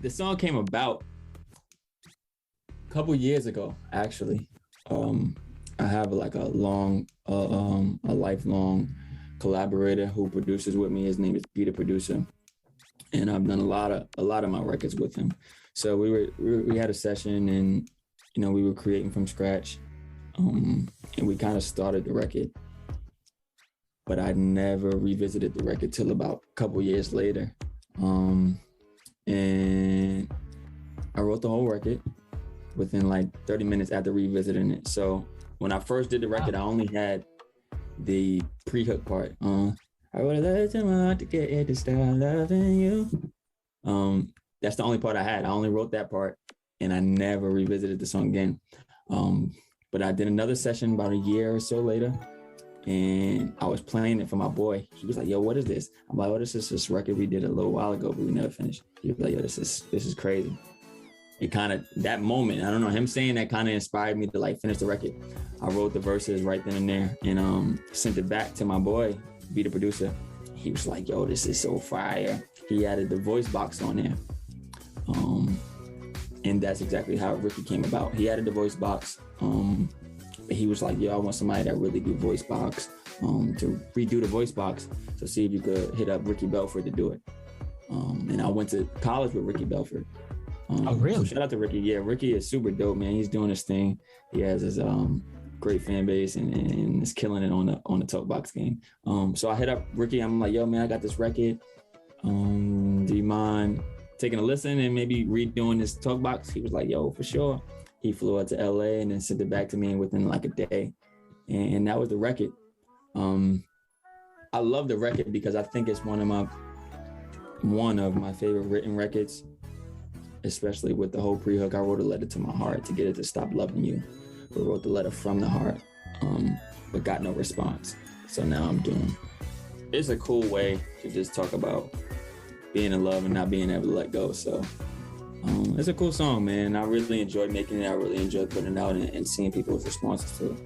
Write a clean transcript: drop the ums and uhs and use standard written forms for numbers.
the song came about a couple years ago, actually. I have like a lifelong collaborator who produces with me. His name is Peter Producer, and I've done a lot of my records with him. So we had a session, and we were creating from scratch, and we kind of started the record. But I never revisited the record till about a couple years later, and I wrote the whole record within like 30 minutes after revisiting it. So when I first did the record, I only had the pre-hook part. I would have loved to want to get it to start loving you. That's the only part I had. I only wrote that part, and I never revisited the song again. But I did another session about a year or so later, and I was playing it for my boy. He was like, "Yo, what is this?" I'm like, "Oh, this is this record we did a little while ago, but we never finished." He was like, "Yo, this is crazy." It kind of, that moment, I don't know, him saying that kind of inspired me to like finish the record. I wrote the verses right then and there, and sent it back to my boy, be the producer. He was like, "Yo, this is so fire." He added the voice box on there. And that's exactly how Ricky came about. He added the voice box. He was like, "Yo, I want somebody that really do voice box, to redo the voice box. So see if you could hit up Ricky Belford to do it." And I went to college with Ricky Belford. Oh, really? So shout out to Ricky. Yeah, Ricky is super dope, man. He's doing his thing. He has his great fan base and is killing it on the Talkbox game. So I hit up Ricky. I'm like, "Yo, man, I got this record. Do you mind taking a listen and maybe redoing this Talkbox?" He was like, "Yo, for sure." He flew out to LA and then sent it back to me within like a day. And that was the record. I love the record because I think it's one of my favorite written records, especially with the whole pre-hook. I wrote a letter to my heart to get it to stop loving you, but wrote the letter from the heart, but got no response. So now I'm doing. It's a cool way to just talk about being in love and not being able to let go. So it's a cool song, man. I really enjoyed making it. I really enjoyed putting it out and seeing people's responses to it.